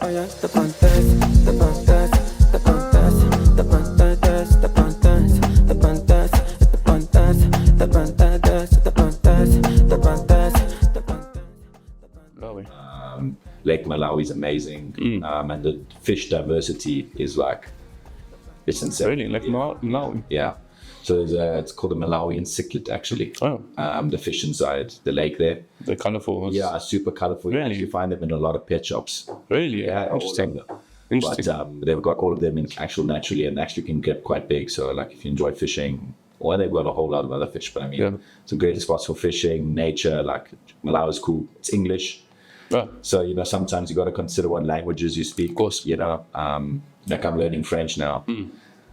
Lake Malawi is amazing, and the fish diversity is like, it's insane. Really? Like Malawi? Yeah. So it's called the Malawian cichlid, actually. Oh. The fish inside the lake there. They're colourful. Yeah, super colourful. Really? You find them in a lot of pet shops. Really? Yeah, Interesting. But they've got all of them in naturally, and actually can get quite big. So like if you enjoy fishing, or they've got a whole lot of other fish. But I mean, some great spots for fishing, nature. Like Malawi is cool. It's English. Oh. So, sometimes you got to consider what languages you speak. Of course. Like I'm learning French now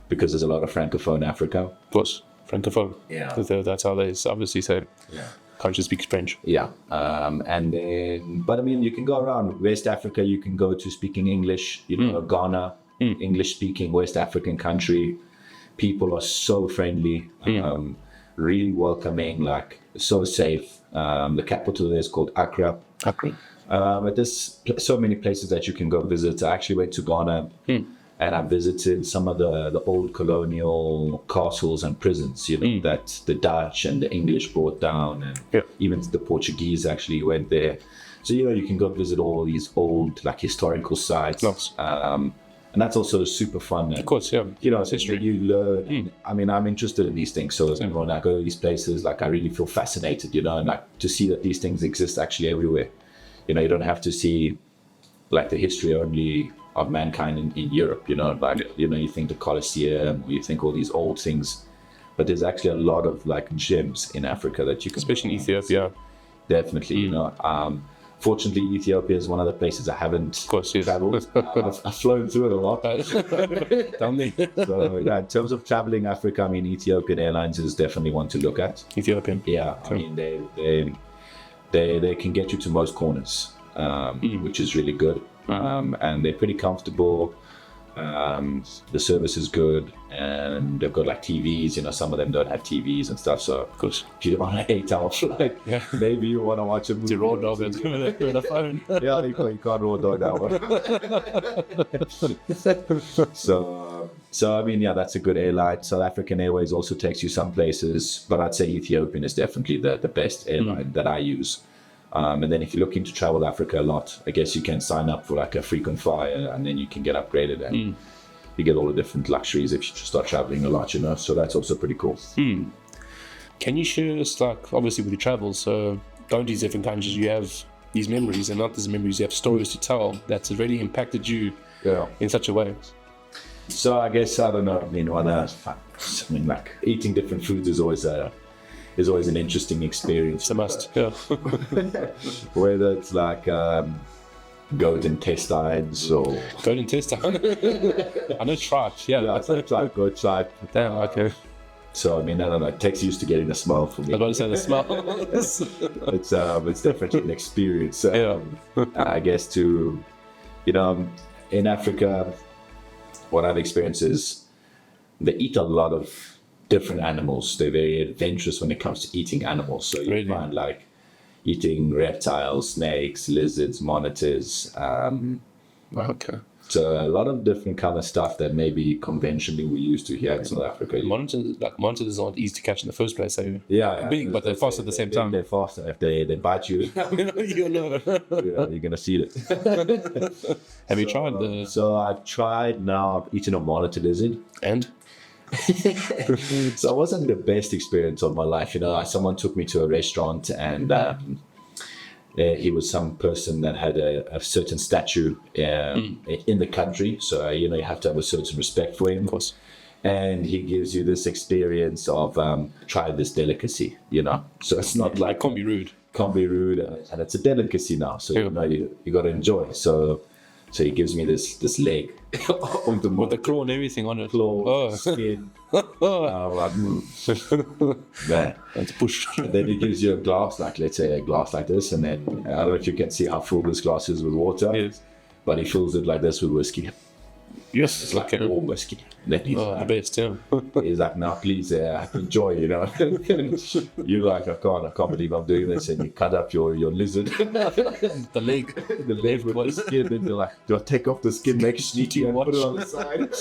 because there's a lot of Francophone Africa. Of course. Francophone. Yeah. That's how they obviously say. Yeah. Country speaks French. Yeah. And then, but I mean, you can go around West Africa, you can go to speaking English, Ghana, English speaking West African country. People are so friendly, really welcoming, like so safe. The capital there is called Accra. But there's so many places that you can go visit. I actually went to Ghana and I visited some of the old colonial castles and prisons, that the Dutch and the English brought down, and even the Portuguese actually went there. So, you can go visit all these old, like, historical sites. Nice. And that's also super fun. Of course, yeah. It's history. You learn. I mean, I'm interested in these things. So when I go to these places, like, I really feel fascinated, and like to see that these things exist actually everywhere. You don't have to see like the history only of mankind in Europe, you think the Colosseum, or you think all these old things, but there's actually a lot of like gems in Africa that you can, especially in Ethiopia. Definitely, fortunately, Ethiopia is one of the places I haven't traveled. I've flown through it a lot. Tell me. So, in terms of traveling Africa, I mean, Ethiopian Airlines is definitely one to look at. Ethiopian. Yeah, I mean, they can get you to most corners, which is really good. And they're pretty comfortable. The service is good, and they've got like TVs. Some of them don't have TVs and stuff. So of course, if you're on an 8-hour flight, maybe you want to watch a movie. To raw dog it with a phone. Yeah, you can't raw dog that one. So I mean, that's a good airline. South African Airways also takes you some places, but I'd say Ethiopian is definitely the best airline that I use. And then if you're looking to travel Africa a lot, I guess you can sign up for like a frequent flyer, and then you can get upgraded, and you get all the different luxuries if you start traveling a lot, So that's also pretty cool. Can you share us, like, obviously with your travels, so going to these different countries, you have these memories, and not these memories, you have stories to tell that's really impacted you in such a way. So I guess, I don't know, I mean, like eating different foods is always an interesting experience. It's a must, yeah. Whether it's like goat intestines or... Goat intestine? I know tripe, yeah. It's like goat tripe. Damn, okay. So, I mean, I don't know, it takes used to getting the smell for me. I was about to say the It's smell. definitely an experience. I guess in Africa, what I've experienced is they eat a lot of different animals. They're very adventurous when it comes to eating animals. So you find like eating reptiles, snakes, lizards, monitors. Okay. So a lot of different kind of stuff that maybe conventionally we used to here in South Africa. Monitors aren't easy to catch in the first place. So yeah, big, but they're fast at the same time. They're faster. If they bite you, you'll know. You're gonna see it. Have you tried the? So I've tried now. I've eaten a monitor lizard. And? So it wasn't the best experience of my life. Someone took me to a restaurant, and he was some person that had a certain statue in the country. So, you have to have a certain respect for him. Of course. And he gives you this experience of try this delicacy, So it's not like... Can't be rude. Can't be rude. And it's a delicacy now. So, you got to enjoy. So he gives me this leg with the claw and everything on it. Claw, skin. Man. That's push. And then he gives you a glass, like let's say a glass like this, and then I don't know if you can see how full this glass is with water. Yes. But he fills it like this with whiskey. Yes, It's like a warm whiskey. Then he's the best, yeah. he's like, "Now, please, enjoy." You know, you're like, "I can't believe I'm doing this." And you cut up your lizard, The leg. the leg with the skin, and you're like, "Do I take off the skin, make sneaky, and put it on the side?"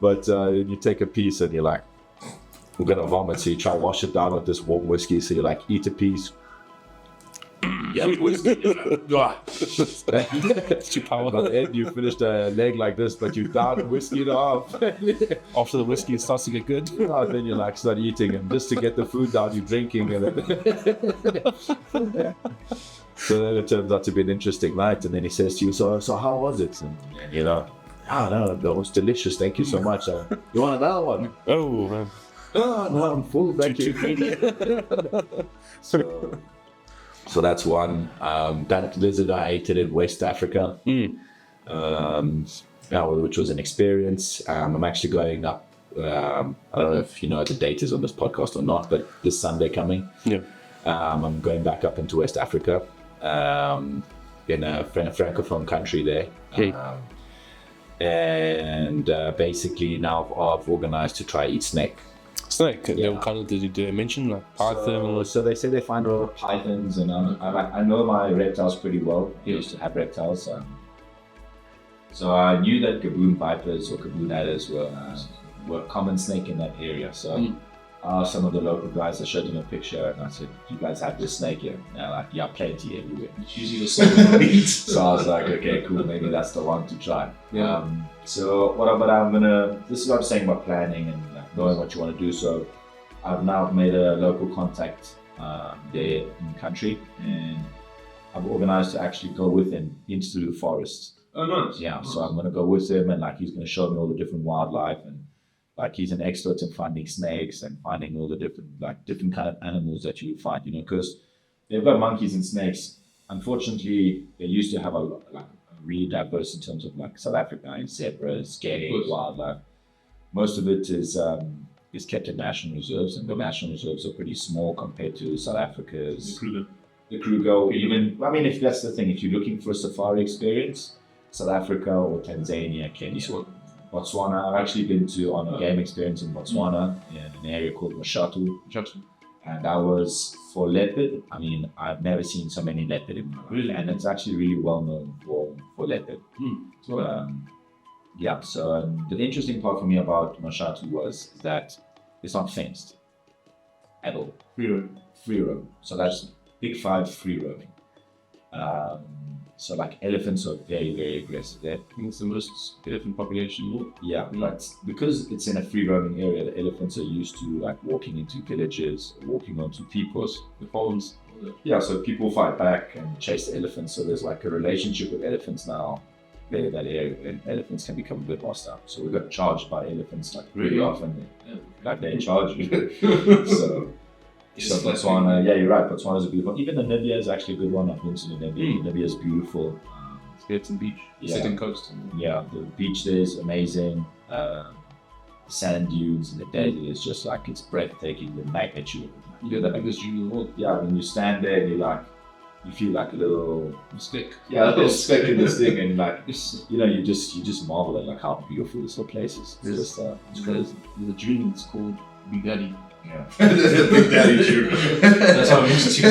But then you take a piece, and you're like, "We're gonna vomit." So you try to wash it down with this warm whiskey. So you like eat a piece. Yummy whiskey. It's too powerful. But then you finish the leg like this, but you down the whiskey in half. After the whiskey, it starts to get good. And then you like start eating, and just to get the food down, you're drinking. And so then it turns out to be an interesting night. And then he says to you, "So how was it?" And you know, "Oh no, that was delicious. Thank you so much. You want another one?" Oh man. "Oh no, I'm full. Thank you." So that's one. That lizard, I ate it in West Africa, which was an experience. I'm actually going up. I don't know if you know the date is on this podcast or not, but this Sunday coming, I'm going back up into West Africa, in a francophone country there. And basically now I've organized to try eat snake. Snake. Yeah. What kind of did you mention, like python? So they say they find a lot of pythons, and I know my reptiles pretty well. I used to have reptiles. So I knew that gaboon vipers or gaboon adders were a common snake in that area. So some of the local guys, I showed them a picture, and I said, "You guys have this snake here?" And they're like, "Yeah, plenty everywhere." It's usually the same meat. So I was like, "Okay, cool. Maybe that's the one to try." So this is what I'm saying about planning and knowing what you want to do. So I've now made a local contact there in the country, and I've organized to actually go with him into the forest. Oh, nice. Yeah, so I'm going to go with him, and like he's going to show me all the different wildlife, and like he's an expert in finding snakes and finding all the different kind of animals that you find, you know, because they've got monkeys and snakes. Unfortunately, they used to have a really diverse in terms of like South Africa and zebras, game, wildlife. Most of it is kept in national reserves, and the national reserves are pretty small compared to South Africa's. The Kruger. Even, I mean, if that's the thing, if you're looking for a safari experience, South Africa or Tanzania, Kenya, Botswana. I've actually been on a game experience in Botswana in an area called Mashatu. And that was for leopard. I mean, I've never seen so many leopard in my life, and it's actually really well known for leopard. So the interesting part for me about Mashatu was that it's not fenced at all. Free roam. So that's big 5 free roaming. So like elephants are very, very aggressive there. I think it's the most elephant population. Yeah, but because it's in a free roaming area, the elephants are used to like walking into villages, walking onto people's farms. Yeah, so people fight back and chase the elephants. So there's like a relationship with elephants now there in that area, and elephants can become a bit hostile. So we got charged by elephants like really often. Like they charge you. So Botswana, yeah, you're right. Botswana is a beautiful one. Even Namibia is actually a good one. I've been to Namibia. Namibia is beautiful. It's some beach, setting coast. Yeah, the beach there is amazing. Sand dunes in the desert is just like, it's breathtaking, the magnitude. You're the biggest dune in the world. Yeah, when you stand there, you feel like a little stick. Yeah, a little speck in this thing, and like, you know, you just marvel at like how beautiful this whole place is. It's crazy. The dune is called Big Daddy. Yeah. Big Daddy dune. That's how I'm used to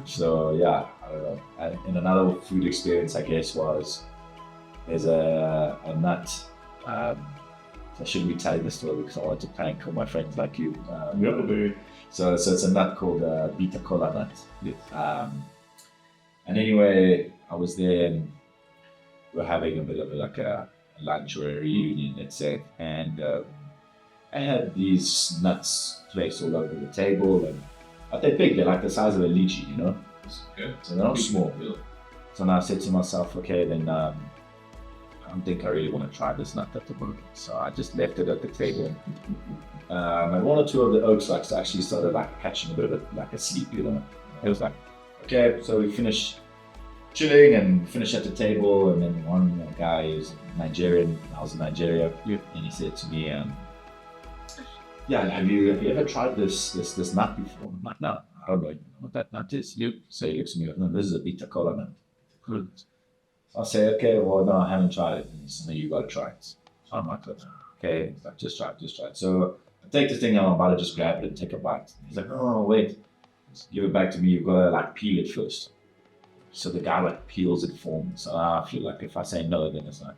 So yeah, I don't know. And another food experience, I guess, was there's a nut. I shouldn't be telling this story because I want to prank all my friends like you. So it's a nut called beta cola nut. Yes. And anyway, I was there and we're having a bit of like a lunch or a reunion, let's say, and I had these nuts placed all over the table, but they're big. They're like the size of a lychee, you know. Okay. So they're not small. Yeah. So now I said to myself, okay, then I don't think I really want to try this nut at the moment. So I just left it at the table. And one or two of the oaks actually started like catching a bit of a sleep, you know. It was like, okay, so we finished chilling and finished at the table, and then one guy is Nigerian. I was in Nigeria, and he said to me, have you ever tried this nut before? I'm like, no, I don't know what that nut is. So he looks at me, no, this is a beta cola nut. I'll say, okay, well, no, I haven't tried it. And he says, no, you got to try it. So I'm like, okay, like, just try it. So I take this thing out, I'm about to just grab it and take a bite. He's like, oh, wait, give it back to me. You've got to like peel it first. So the guy like peels it for me. So I feel like if I say no, then it's like,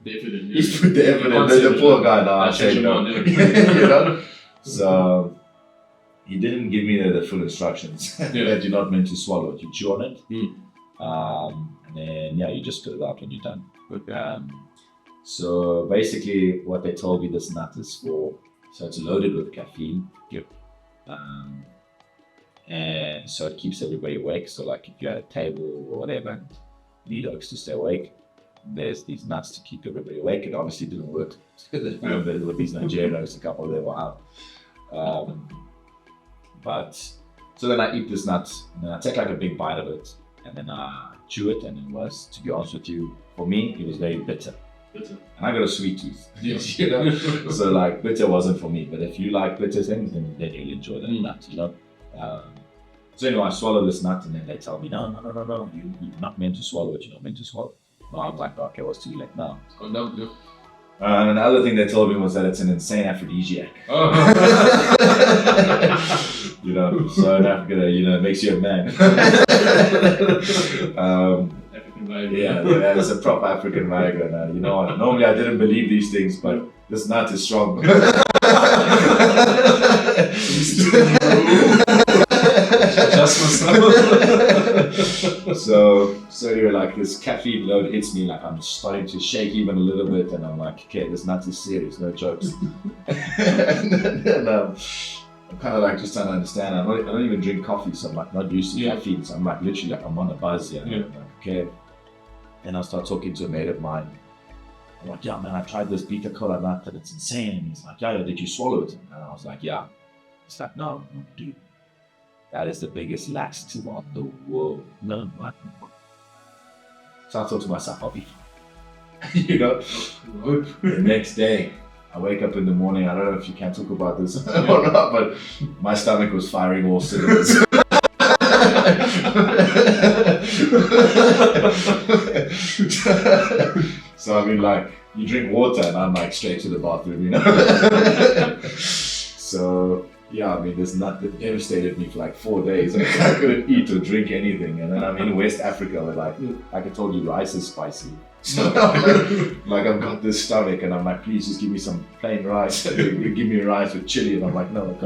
he's put the effort in. The poor guy now, I say no. You know? So he didn't give me the full instructions that you're not meant to swallow it. You chew on it. And then, you just spit it out when you're done. So basically what they told me this nut is for, so it's loaded with caffeine. And so it keeps everybody awake. So like if you're at a table or whatever, you need oaks to stay awake. There's these nuts to keep everybody awake. It obviously didn't work. With these Nigerians, a couple of them were out. But so then I eat this nut, and then I take like a big bite of it, and then I chew it, and it was, to be honest with you, for me, it was very bitter. And I got a sweet tooth, you know. So like bitter wasn't for me, but if you like bitter things, then you'll enjoy that nut, you know. So anyway, I swallow this nut, and then they tell me, no, you're not meant to swallow it. You're not meant to swallow it. No, I'm like, okay, what's too late now? And the other thing they told me was that it's an insane aphrodisiac. You know, so in Africa, you know, it makes you a man. Yeah, that is a proper African Viagra. You know what? Normally I didn't believe these things, but this nut is strong. So anyway, like this caffeine load hits me, like I'm starting to shake even a little bit, and I'm like, okay, this nut is serious, no jokes. and I'm kind of like just trying to understand. I don't even drink coffee, so I'm like not used to caffeine. So I'm like literally like I'm on a buzz. I'm like, okay. And I start talking to a mate of mine. I'm like, yeah, man, I tried this beta cola nut and it's insane. And he's like, yeah, did you swallow it? And I was like, yeah. He's like, no, dude. That is the biggest laxative on the world. No, what? So I thought to myself, I'll be fine. You know? The next day, I wake up in the morning. I don't know if you can talk about this or not, but my stomach was firing all cylinders. So I mean, like, you drink water and I'm like straight to the bathroom, you know? So yeah, I mean, this nut that devastated me for like 4 days. I couldn't eat or drink anything. And then I'm in West Africa where, like I told you, rice is spicy. So like I've got this stomach and I'm like, please just give me some plain rice. You give me rice with chili, and I'm like, no,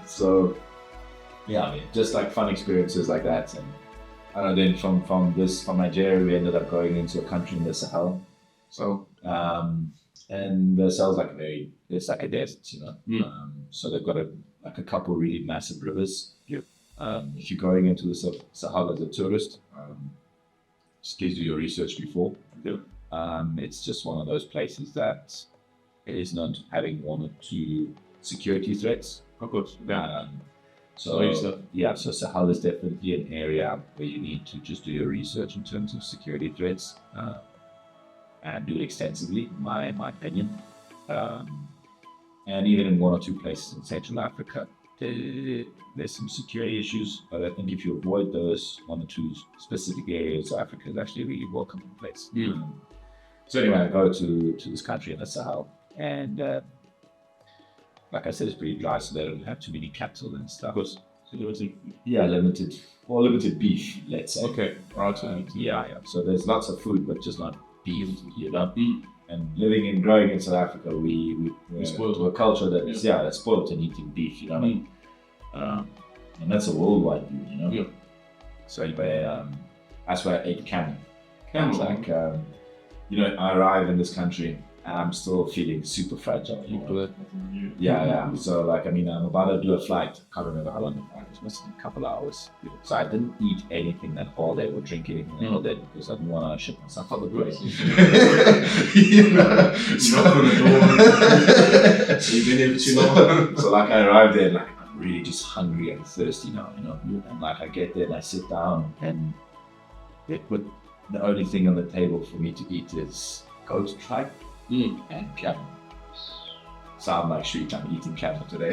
So yeah, I mean, just like fun experiences like that. And I don't know, then from Nigeria, we ended up going into a country in the Sahel. So and the Sahel's like it's like a desert, you know. So they've got a couple really massive rivers. If you're going into the Sahel as a tourist, just please do your research before. It's just one of those places that is known to having one or two security threats. Of course. So Sahel is definitely an area where you need to just do your research in terms of security threats, and do it extensively, in my opinion. And even in one or two places in Central Africa, there's some security issues, but I think if you avoid those one or two specific areas, Africa is actually a really welcoming place. So anyway, I go to this country in the Sahel, and like I said, it's pretty dry, so they don't have too many cattle and stuff. So limited beef, let's say. Okay, right. So there's lots of food, but just not beef, you know. And living and growing in South Africa, we're spoiled to a culture that's that's spoiled in eating beef, you know what I mean? And that's a worldwide view, you know. So anyway, that's where I ate camel. Camel's like, you know, I arrive in this country and I'm still feeling super fragile. You know? So like, I mean, I'm about to do a flight. I can't remember how long the flight was. Must have been a couple of hours. So I didn't eat anything that whole day or drink anything that whole day because I didn't want to ship myself on the place. You know, knock on the door. So you've been here for too long. So like, I arrived there, like, I'm really just hungry and thirsty now, you know. And like, I get there and I sit down, and the only thing on the table for me to eat is goat tripe and camel. So I'm actually kind of eating camel today.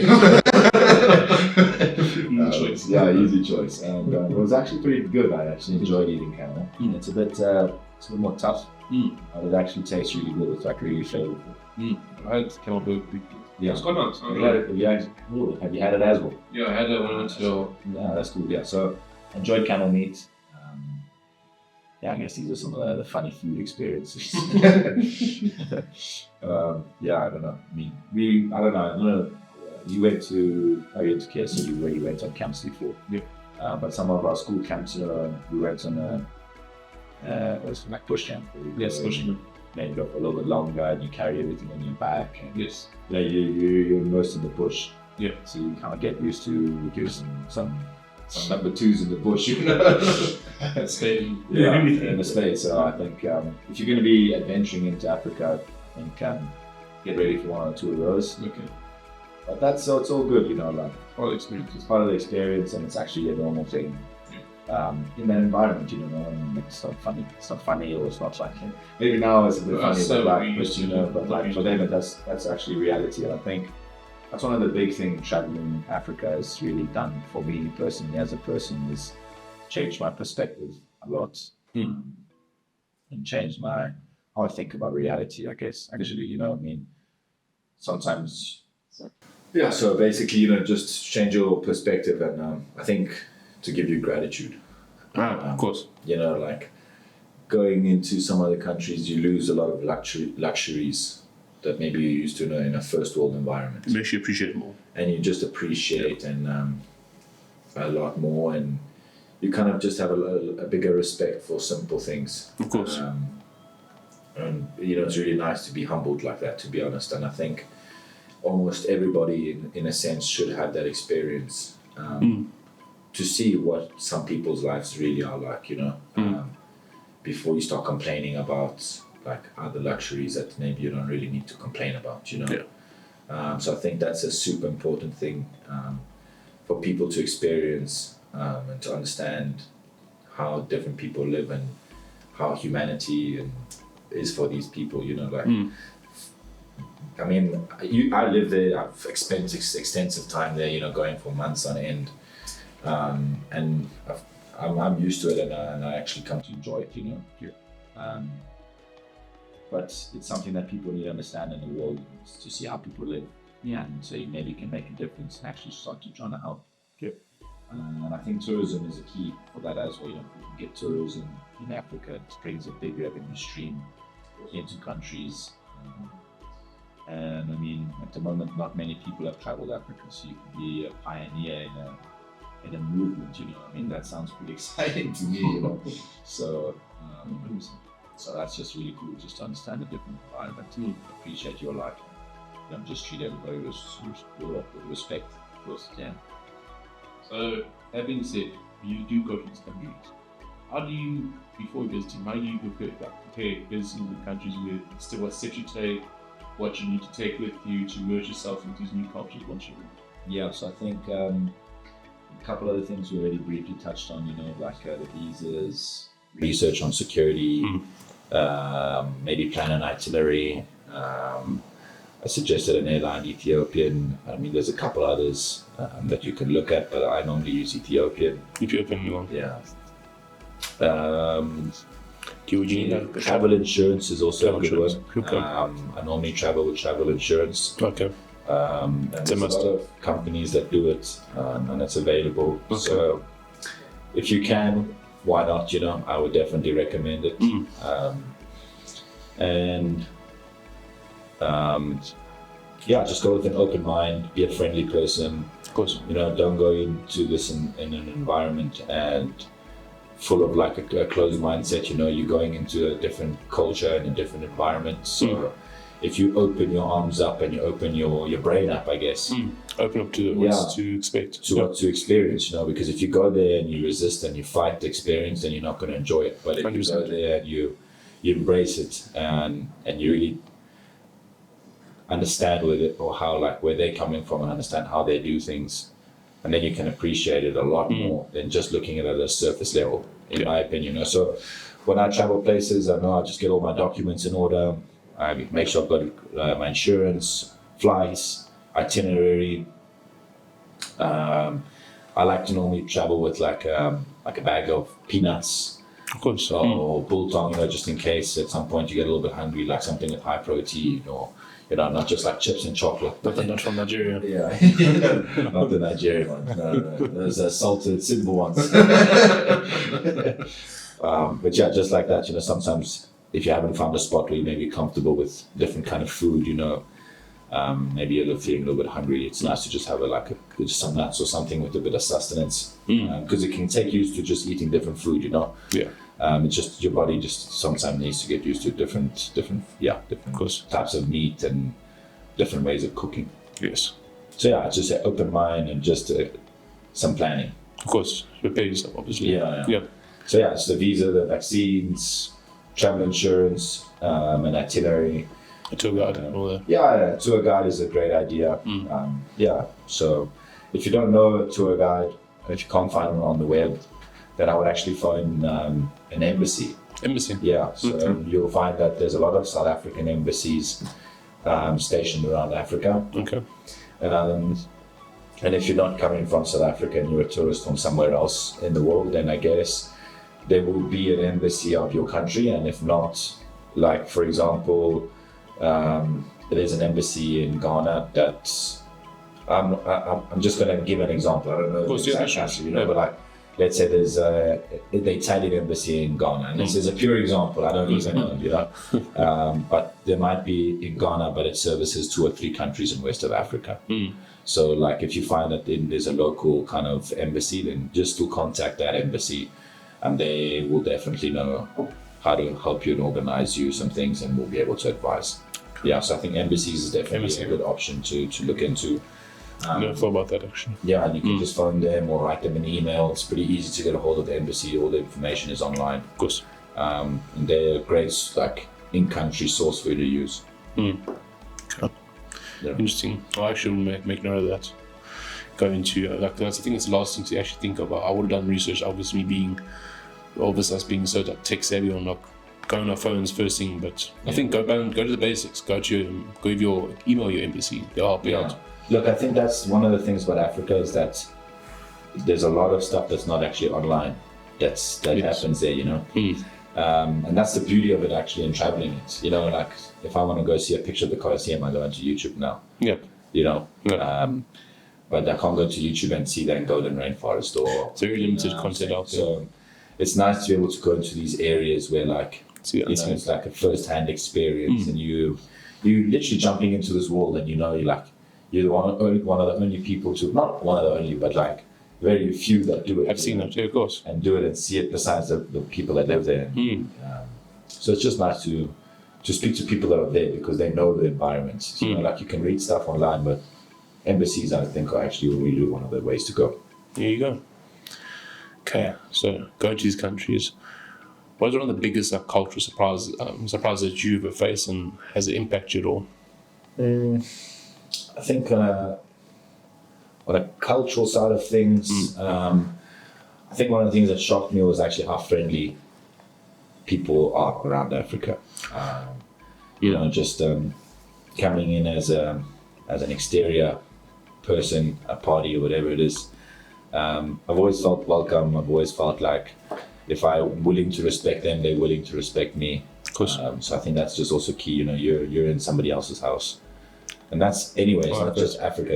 Easy choice. Yeah, easy choice. And it was actually pretty good. I actually enjoyed eating camel. It's a bit more tough, but it actually tastes really good. It's like really flavorful. I had camel burger. Yeah. It's quite nice. Have you had it as well? Yeah, I had it when I went to Yeah, that's cool. Yeah, so enjoyed camel meat. Yeah, I guess these are some of the funny food experiences. Yeah, I don't know. I mean, I don't know. You went to KSU, you already went on camps before. Yeah. But some of our school camps, we went on it was like bush camp. Yes, bush camp. Maybe up a little bit longer, and you carry everything on your back. And Yes. yeah, you're immersed in the bush. Yeah. So you kind of get used to some number twos in the bush, you know. Spain. Yeah, in the States. So I think if you're going to be adventuring into Africa, I think get ready for one or two of those. Okay. But it's all good, you know. Like All experience. it's part of the experience, and it's actually a normal thing. In that environment, you know, and it's not funny. It's not funny, or it's not like maybe now it's a bit funny, So but we like, used you to know, do but like for them, that's actually reality. And I think that's one of the big things traveling Africa has really done for me personally as a person is changed my perspective a lot, and changed how I think about reality. I guess actually, you know, I mean, sometimes. Yeah, so basically, you know, just change your perspective, and I think to give you gratitude. Of course. You know, like going into some other countries, you lose a lot of luxuries that maybe you used to know in a first world environment. It makes you appreciate it more. And you just appreciate and a lot more, and you kind of just have a bigger respect for simple things. Of course. And you know, it's really nice to be humbled like that, to be honest. And I think almost everybody, in a sense, should have that experience to see what some people's lives really are like, you know, before you start complaining about like other luxuries that maybe you don't really need to complain about, you know. Yeah. So I think that's a super important thing for people to experience and to understand how different people live and how humanity is for these people, you know, like. I mean, I live there. I've spent extensive time there, you know, going for months on end, and I'm used to it, and I actually come to enjoy it, you know. But it's something that people need to understand in the world to see how people live, and so you maybe can make a difference and actually start to try to help. And I think tourism is a key for that as well. You know, you can get tourism in Africa. It brings a big revenue stream into countries. And I mean, at the moment, not many people have traveled Africa, so you can be a pioneer in a movement, you know. I mean, that sounds pretty exciting to me, you know. So that's just really cool, just to understand a different environment, appreciate your life, and just treat everybody with respect, of course. Yeah. So, that being said, you do go to these countries. How do you, before visiting, how do you prepare visiting the countries with what steps you take, what you need to take with you to immerse yourself into these new cultures once you're in? Yeah, so I think a couple of the things we already briefly touched on, you know, like the visas, research on security, maybe plan an itinerary. I suggested an airline, Ethiopian. I mean, there's a couple others that you can look at, but I normally use Ethiopian. Ethiopian, yeah. Do you need travel insurance is also a good one. Okay. I normally travel with travel insurance. Okay. And there's a lot of companies that do it, and it's available. Okay. So if you can, why not? You know, I would definitely recommend it. Yeah, just go with an open mind, be a friendly person. Of course. You know, don't go into this in an environment and full of like a closed mindset. You know, you're going into a different culture and a different environment. So if you open your arms up and you open your brain up, I guess. Open up to what to expect. To what to experience, you know, because if you go there and you resist and you fight the experience, then you're not going to enjoy it. But if 100%. You go there and you embrace it and you really understand with it, or how, like, where they're coming from, and understand how they do things, and then you can appreciate it a lot more than just looking at it at a surface level, in my opinion. You know? So when I travel places, I know I just get all my documents in order. I make sure I've got my insurance, flights, itinerary. I like to normally travel with like a bag of peanuts. Of course. Or biltong, just in case at some point you get a little bit hungry, like something with high protein, or not just like chips and chocolate. Not from Nigeria. Yeah, not the Nigerian ones. No. Those are salted, simple ones. But yeah, just like that, sometimes if you haven't found a spot where you may be comfortable with different kind of food, maybe you're feeling a little bit hungry, it's nice to just have just some nuts or something with a bit of sustenance, because it can take you used to just eating different food, Yeah. It's just your body just sometimes needs to get used to different types of meat and different ways of cooking. Yes. So yeah, just an open mind and just some planning. Of course, prepare yourself, obviously. Yeah. So yeah, it's the visa, the vaccines, travel insurance, an itinerary. A tour guide and all that. Yeah, a tour guide is a great idea. So if you don't know a tour guide, if you can't find one on the web, then I would actually phone an embassy. Embassy? Yeah, so you'll find that there's a lot of South African embassies stationed around Africa. Okay. And if you're not coming from South Africa and you're a tourist from somewhere else in the world, then I guess there will be an embassy of your country. And if not, like for example, there's an embassy in Ghana that I'm just going to give an example. I don't know the exact country, but like let's say there's the Italian embassy in Ghana, and this is a pure example. I don't even know, but there might be in Ghana, but it services 2 or 3 countries in West of Africa. So like if you find that there's a local kind of embassy, then just to contact that embassy, and they will definitely know how to help you and organize you some things, and we'll be able to advise. Yeah, so I think embassies is definitely a good option to look into. I never thought about that actually. Yeah, and you can just phone them or write them an email. It's pretty easy to get a hold of the embassy. All the information is online. Of course. And they're a great in-country source for you to use. Yeah. Interesting. I actually will make note of that. Go into that's I think it's the last thing to actually think about. I would have done research, obviously us being so tech savvy on go on our phones first thing, but I think go to the basics. Email your embassy. They'll help you out. Look, I think that's one of the things about Africa is that there's a lot of stuff that's not actually online. That happens there, and that's the beauty of it actually in traveling. It, like if I want to go see a picture of the Colosseum, I go into YouTube now. But I can't go to YouTube and see that golden rainforest or. It's very limited content out there. So it's nice to be able to go into these areas where it's like a first-hand experience, and you literally jumping into this world, and you're one of the only people to, not one of the only, but very few that do it. I've seen that, of course. And do it and see it besides the people that live there. So it's just nice to speak to people that are there because they know the environment. You can read stuff online, but embassies, I think, are actually really one of the ways to go. There you go. Okay, so going to these countries, what is one of the biggest cultural surprises that you've ever faced, and has it impacted you at all? I think on a cultural side of things, I think one of the things that shocked me was actually how friendly people are around Africa. Just coming in as an exterior person, a party or whatever it is. I've always felt welcome. I've always felt like if I'm willing to respect them, they're willing to respect me. Of course. So I think that's just also key. You're in somebody else's house. And that's anyway, it's not just Africa,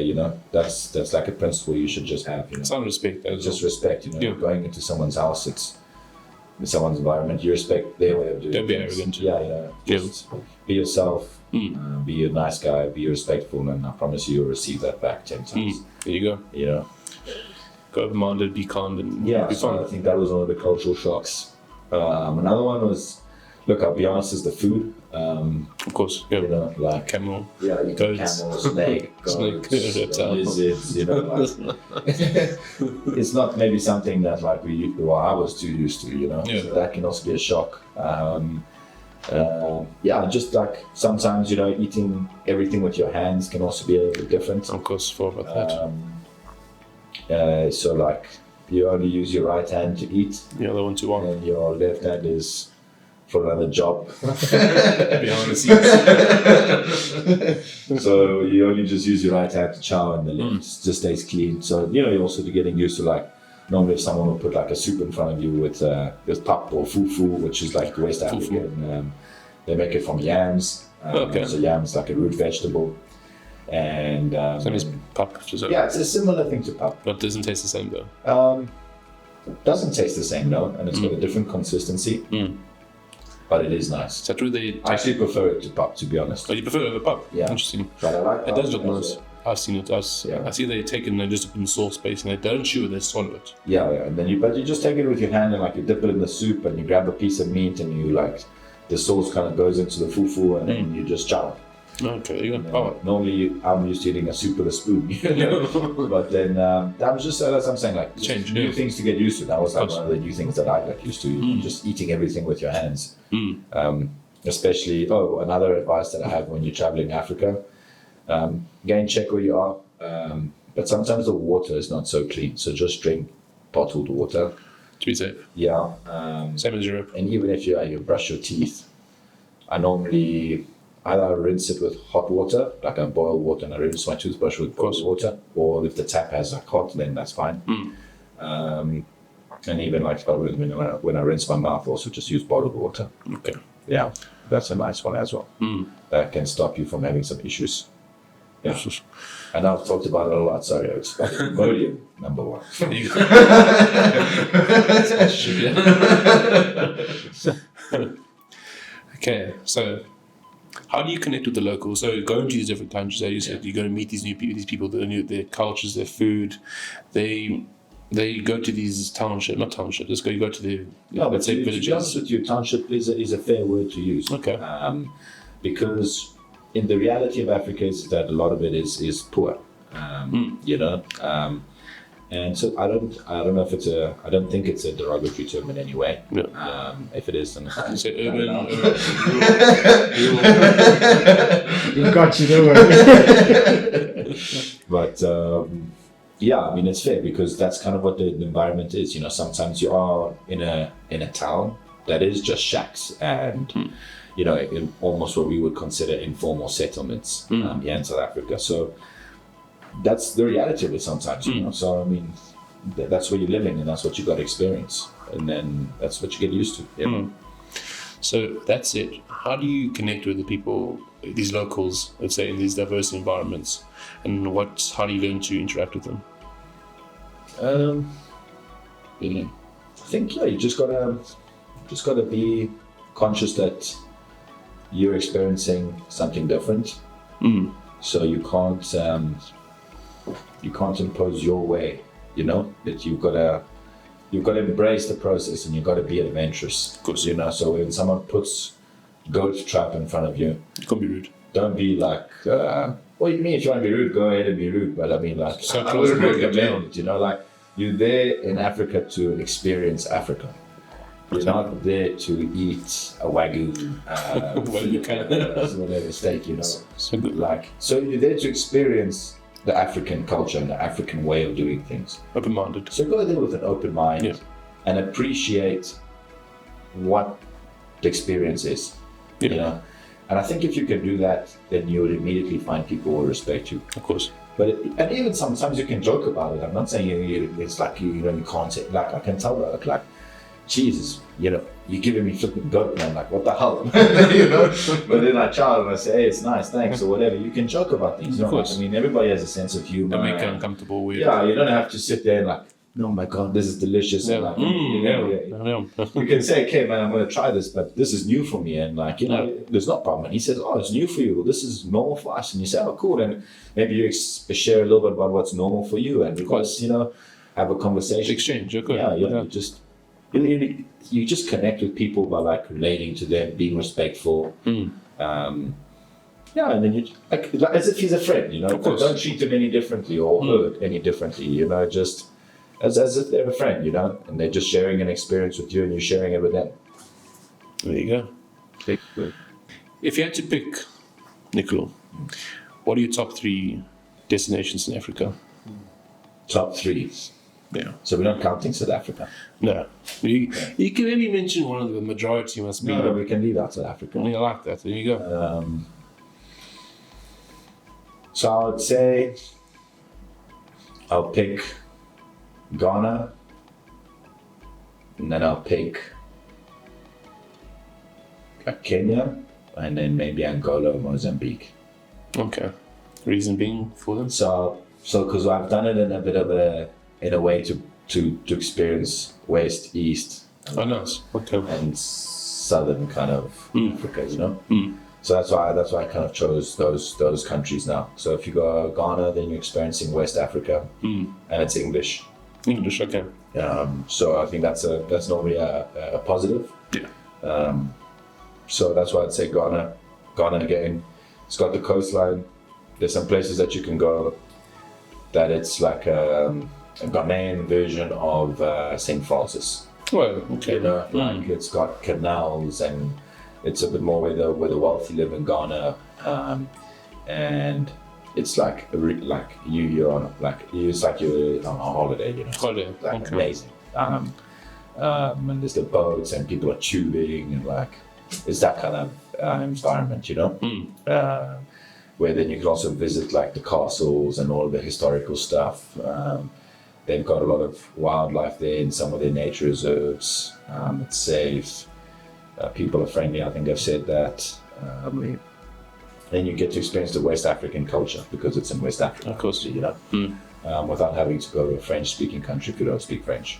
that's like a principle you should just have, Some respect. Just respect, going into someone's house, it's someone's environment, you respect their way of doing things. Don't be things. arrogant. Just be yourself, be a nice guy, be respectful, and I promise you'll receive that back 10 times. There you go. Go open-minded, be kind, and be fun. So I think that was one of the cultural shocks. Another one was, look, I'll be honest, is the food. Of course, like camel, camel, snake, goats, lizards. It's not maybe something that I was too used to. So that can also be a shock. Just sometimes eating everything with your hands can also be a little bit different. Of course, thought about that. So you only use your right hand to eat. The other one to walk. And your left hand is for another job. Behind the scenes. So you only just use your right hand to chow and the left just stays clean. So, you're also getting used to like, normally if someone will put like a soup in front of you with pap or fufu, which is like West African, they make it from yams. So yams like a root vegetable. And Same as pap. yeah, it's a similar thing to pap. But it doesn't taste the same though. It doesn't taste the same, no, and it's got a different consistency. But it is nice. So true, they I actually prefer it to pap, to be honest. Oh, you prefer it over pap? Yeah. Interesting. But I like It does look pap nice. as well. I've seen it. I see they take it and they just put in sauce base and they don't chew it, they swallow it. Yeah, and then you just take it with your hand and like you dip it in the soup and you grab a piece of meat and you like the sauce kind of goes into the fufu and then you just chow. Okay, there you go. Normally I'm used to eating a soup with a spoon, but then that was just that's what I'm saying, like Change, new things to get used to. That was like one of the new things that I got used to, just eating everything with your hands. Especially another advice that I have when you're traveling Africa, again, check where you are, but sometimes the water is not so clean, so just drink bottled water To be safe. Yeah. Same as Europe. And even if you brush your teeth, I normally either rinse it with hot water, like I boil water and I rinse my toothbrush with boiled water, or if the tap has like hot, then that's fine. And even like when I rinse my mouth, also just use bottled water. Okay. Yeah, that's a nice one as well. That can stop you from having some issues. Yeah. And I've talked about it a lot, sorry, it's Modium, number one. Okay, so how do you connect with the locals? So going to these different countries, as you said, you're going to meet these new people, their cultures, their food. They go to these townships, not townships. You go to the let's say villages. To be honest with you, township is a fair word to use. Okay. Because in the reality of Africa is that a lot of it is poor. And so I don't know if I don't think it's a derogatory term in any way. Yeah. If it is, then You say urban. You got you, don't worry. But yeah, I mean it's fair because that's kind of what the environment is. You know, sometimes you are in a town that is just shacks and you know, in almost what we would consider informal settlements here in South Africa. So that's the reality of it sometimes, you know. So I mean, that's where you're living, and that's what you got to experience, and then that's what you get used to. Yeah. So that's it. How do you connect with the people, these locals, let's say, in these diverse environments, and how do you learn to interact with them? I think you just gotta be conscious that you're experiencing something different. So you can't impose your way, you know, that you've got to embrace the process and you've got to be adventurous. Of course, you know, so when someone puts goat trap in front of you, You can't be rude. don't be like, what do you mean if you want to be rude, go ahead and be rude. But I mean, like, So I close would to the recommend, you know, like, you're there in Africa to experience Africa. You're not there to eat a wagyu, whatever steak, you know. So good. So you're there to experience the African culture and the African way of doing things. Open-minded. So go there with an open mind and appreciate what the experience is, you know. And I think if you can do that, then you would immediately find people who respect you. Of course. And even sometimes you can joke about it. I'm not saying it's like you can't say, like, I can tell like Jesus, you know, you're giving me flipping goat, man, like, what the hell? You know? But then I child and I say, hey, it's nice, thanks, or whatever. You can joke about things. Of course. I mean, everybody has a sense of humor. Don't make it uncomfortable, weird. Yeah, you don't have to sit there and like, oh my God, this is delicious. And like, you can say, okay, man, I'm going to try this, but this is new for me. And like, you know, there's no problem. And he says, oh, it's new for you. This is normal for us. And you say, oh, cool. And maybe you share a little bit about what's normal for you. And because, you know, have a conversation. Exchange, okay. Yeah. You just connect with people by like relating to them, being respectful. And then you like as if he's a friend, you know. Of course. Don't treat him any differently or her any differently, you know. Just as if they're a friend, you know, and they're just sharing an experience with you, and you're sharing it with them. There you go. If you had to pick, Niccolò, what are your top 3 destinations in Africa? Top 3. Yeah. So we're not counting South Africa. No. You can maybe mention one of the majority must be. No, we can leave out South Africa. I like that. There you go. So I would say I'll pick Ghana, and then I'll pick Kenya, and then maybe Angola or Mozambique. Okay. Reason being for them? So because I've done it in a bit of a way to experience West, East, Oh, nice. Okay. and Southern kind of Africa, you know. So that's why I kind of chose those countries now. So if you go Ghana, then you're experiencing West Africa, and it's English. English, okay. So I think that's normally a positive. Yeah. So that's why I'd say Ghana. Ghana again, it's got the coastline. There's some places that you can go that it's like a Ghanaian version of St. Francis. Well, okay. You know, like it's got canals and it's a bit more where the wealthy live in Ghana, and it's like you're on it's like you're on a holiday, you know. Holiday, Like okay. amazing. And there's the boats and people are tubing and like it's that kind of environment, you know. Where then you can also visit like the castles and all of the historical stuff. They've got a lot of wildlife there in some of their nature reserves. It's safe. People are friendly. I think I've said that. Then you get to experience the West African culture because it's in West Africa. Of course. You know, without having to go to a French-speaking country if you don't speak French.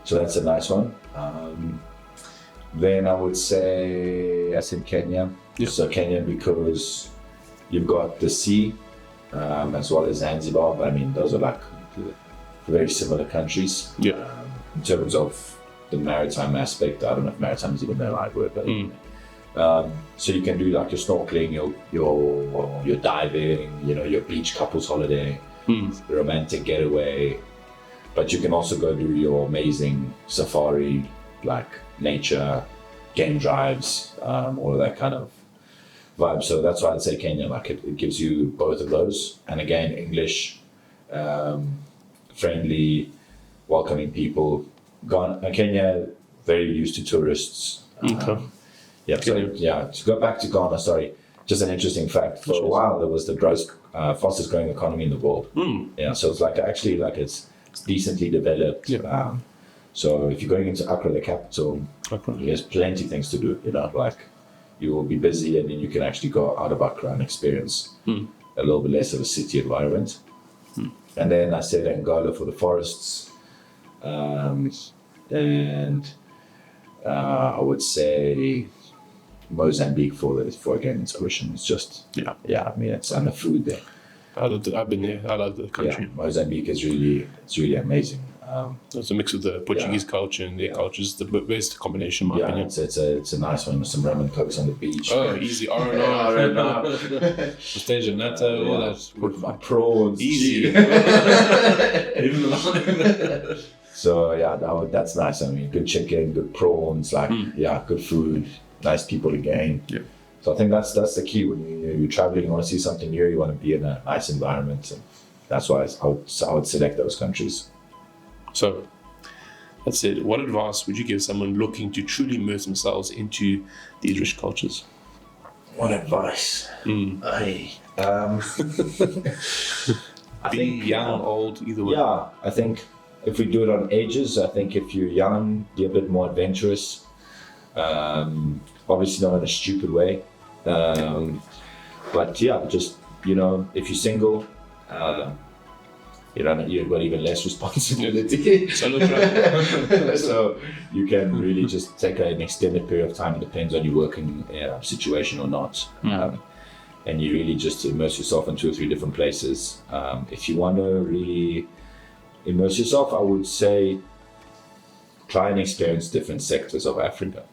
So that's a nice one. Then I would say, as in Kenya. Yeah. So Kenya because you've got the sea as well as Zanzibar. But I mean, those are like very similar countries. Yeah. In terms of the maritime aspect, I don't know if maritime is even the right word, but so you can do like your snorkeling, your diving, you know, your beach couples holiday, romantic getaway, but you can also go do your amazing safari, like nature, game drives, all of that kind of vibe. So that's why I'd say Kenya, like it gives you both of those, and again, English, friendly, welcoming people. Kenya, very used to tourists. Okay. To go back to Ghana, sorry, just an interesting fact. For a while, there was the fastest growing economy in the world. Yeah, so it's like actually like it's decently developed. Yeah. So if you're going into Accra, the capital, there's plenty of things to do. You know, like you will be busy, and then you can actually go out of Accra and experience a little bit less of a city environment. And then I said Angola for the forests. And I would say Mozambique for again its ocean. It's just I mean it's and the food there. I've been there. I love the country. Yeah, Mozambique is really amazing. It's a mix of the Portuguese culture and their culture. It's the best combination, in my opinion. It's a nice one with some rum and cokes on the beach. Oh, easy R&R, Stage and nata, all that. With my prawns, Easy. Even so that's nice. I mean, good chicken, good prawns, like good food, nice people again. Yeah. So I think that's the key when you're traveling. You want to see something new. You want to be in a nice environment, and that's why I would select those countries. So, that's it. What advice would you give someone looking to truly immerse themselves into these rich cultures? What advice? I think young, old, either way. Yeah, I think if we do it on ages, I think if you're young, you're a bit more adventurous. Obviously not in a stupid way. But yeah, just, you know, if you're single, you've got even less responsibility. So you can really just take an extended period of time. It depends on your working situation or not. And you really just immerse yourself in 2 or 3 different places. If you want to really immerse yourself, I would say try and experience different sectors of Africa.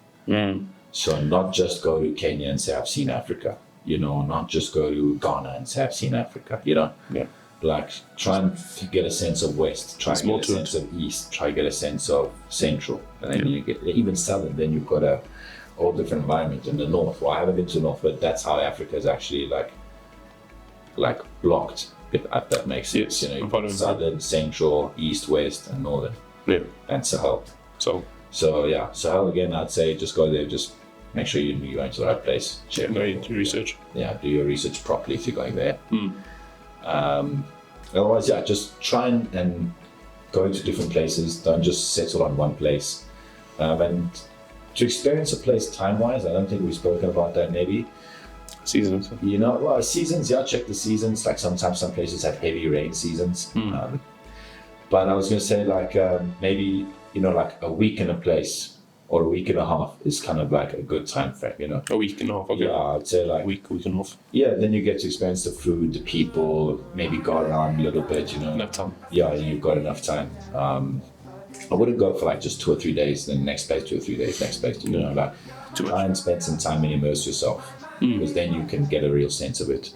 So not just go to Kenya and say, I've seen Africa. You know, not just go to Ghana and say, I've seen Africa. You know? Yeah. Like, try and get a sense of West, try and get a sense of East, try and get a sense of Central. And then you get even Southern, then you've got a whole different environment in the North. Well, I haven't been to the North, but that's how Africa is actually like blocked if that makes sense. Yes, You know, I'm following. southern, central, east, west, and northern, Yeah. and Sahel. So Yeah, Sahel again. I'd say just go there. Just make sure you're going to the right place. Check. no, you do research. Yeah, do your research properly if you're going there. Mm. Otherwise, yeah, just try and go to different places. Don't just settle on one place. And to experience a place time-wise, I don't think we've spoken about that maybe. Seasons. You know, well, seasons, yeah, check the seasons. Like sometimes some places have heavy rain seasons. But I was going to say like maybe, you know, like a week in a place or a week and a half is kind of like a good time frame, you know. A week and a half. Okay. Yeah, I'd say like Week and a half. yeah, then you get to experience the food, the people, maybe go around a little bit, you know. Enough time. Yeah, you've got enough time. I wouldn't go for like just 2 or 3 days, then next place 2 or 3 days, next place, you know, like Too much. try and spend some time and immerse yourself because then you can get a real sense of it.